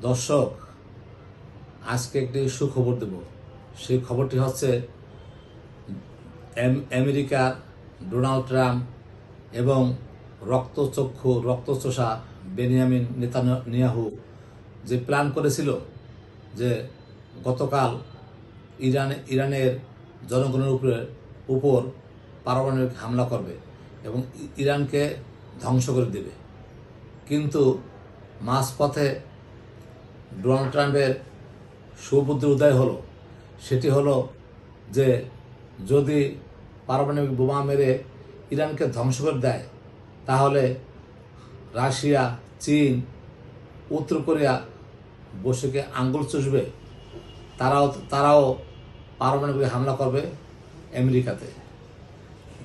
দর্শক, আজকে একটি সুখবর দেব। সেই খবরটি হচ্ছে আমেরিকার ডোনাল্ড ট্রাম্প এবং রক্তচক্ষু রক্তচোষা বেনিয়ামিন নেতানিয়াহু যে প্ল্যান করেছিল যে গতকাল ইরানের জনগণের উপর পারমাণবিক হামলা করবে এবং ইরানকে ধ্বংস করে দেবে, কিন্তু মাঝপথে ডোনাল্ড ট্রাম্পের সুবুদ্ধির উদয় হলো। সেটি হলো যে যদি পারমাণবিক বোমা মেরে ইরানকে ধ্বংস করে দেয়, তাহলে রাশিয়া, চীন, উত্তর কোরিয়া বসে আঙ্গুল চুষবে, তারাও পারমাণবিক হামলা করবে আমেরিকাতে।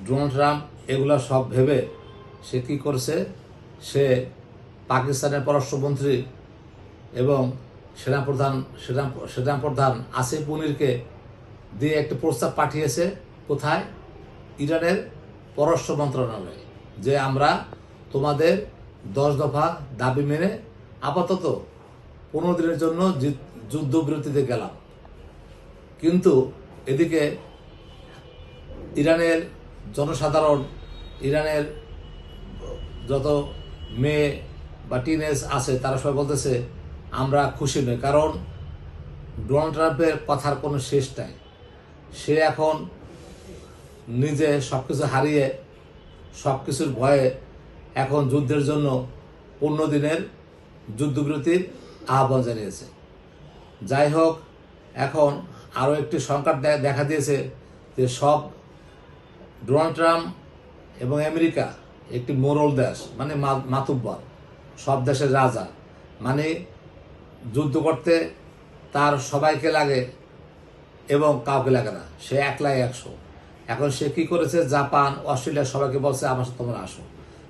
ডোনাল্ড ট্রাম্প এগুলো সব ভেবে সে কী করছে, সে পাকিস্তানের পররাষ্ট্রমন্ত্রী এবং সেনাপ্রধান আসিফ মুনিরকে দিয়ে একটি প্রস্তাব পাঠিয়েছে। কোথায়? ইরানের পররাষ্ট্র মন্ত্রণালয়ে, যে আমরা তোমাদের 10 দফা দাবি মেনে আপাতত 15 দিনের জন্য যুদ্ধবিরতিতে গেলাম। কিন্তু এদিকে ইরানের জনসাধারণ, ইরানের যত মেয়ে বা টিনেজ আছে, তারা সবাই বলতেছে আমরা খুশি নই, কারণ ডোনাল্ড ট্রাম্পের কথার কোনো শেষ নাই। সে এখন নিজে সব কিছু হারিয়ে, সব কিছুর ভয়ে এখন যুদ্ধের জন্য 15 দিনের যুদ্ধবিরতির আহ্বান জানিয়েছে। যাই হোক, এখন আরও একটি সংকট দেখা দিয়েছে যে সব ডোনাল্ড ট্রাম্প এবং আমেরিকা একটি মোরল দেশ, মানে মাতুব্বর, সব দেশের রাজা, মানে যুদ্ধ করতে তার সবাইকে লাগে এবং কাউকে লাগে না, সে একলাই 100। এখন সে কী করেছে, জাপান, অস্ট্রেলিয়া সবাইকে বলছে আমার সাথে তোমরা আসো।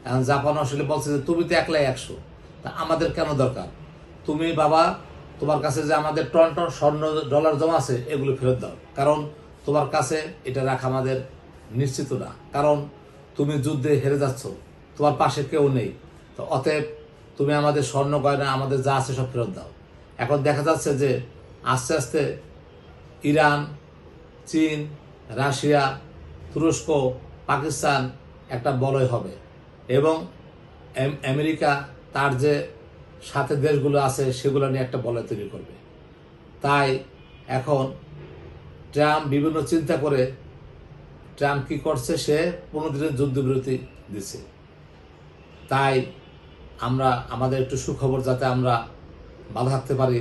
এখন জাপান, অস্ট্রেলিয়া বলছে যে তুমি তো একলাই 100, তা আমাদের কেন দরকার? তুমি বাবা, তোমার কাছে যে আমাদের টন টন স্বর্ণ ডলার জমা আছে, এগুলো ফেরত দাও, কারণ তোমার কাছে এটা রাখা আমাদের নিশ্চিত না, কারণ তুমি যুদ্ধে হেরে যাচ্ছ, তোমার পাশে কেউ নেই। তো অতএব তুমি আমাদের স্বর্ণ গয়না, আমাদের যা আছে সব ফেরত দাও। এখন দেখা যাচ্ছে যে আস্তে আস্তে ইরান, চীন, রাশিয়া, তুরস্ক, পাকিস্তান একটা বলয় হবে এবং আমেরিকা তার যে সাথে দেশগুলো আছে সেগুলো নিয়ে একটা বলয় তৈরি করবে। তাই এখন ট্রাম্প বিভিন্ন চিন্তা করে, ট্রাম্প কী করছে, সে 15 দিনের যুদ্ধবিরতি দিচ্ছে। তাই আমরা আমাদের একটু সুখবর, যাতে আমরা ভালো থাকতে পারি।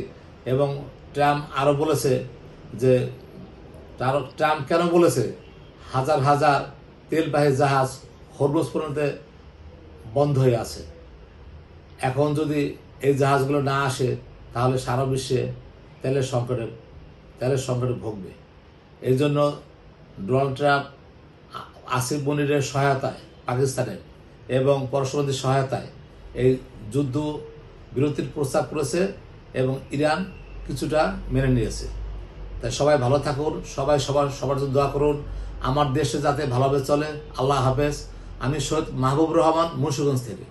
এবং ট্রাম্প আরও বলেছে যে, ট্রাম্প কেন বলেছে হাজার হাজার তেলবাহী জাহাজ হরমুজ প্রণালীতে বন্ধ হয়ে আছে। এখন যদি এই জাহাজগুলো না আসে, তাহলে সারা বিশ্বে তেলের সংকটে ভুগবে। এই জন্য ডোনাল্ড ট্রাম্প আসিফ মুনিরের সহায়তায়, পাকিস্তানের এবং পররাষ্ট্রমন্ত্রীর সহায়তায় এই যুদ্ধ বিরতির প্রস্তাব করেছে এবং ইরান কিছুটা মেনে নিয়েছে। তাই সবাই ভালো থাকুন, সবাই সবার জন্য দোয়া করুন, আমার দেশে যাতে ভালোভাবে চলে। আল্লাহ হাফেজ। আমি সৈয়দ মাহবুব রহমান, মুন্সিগঞ্জ থেকে।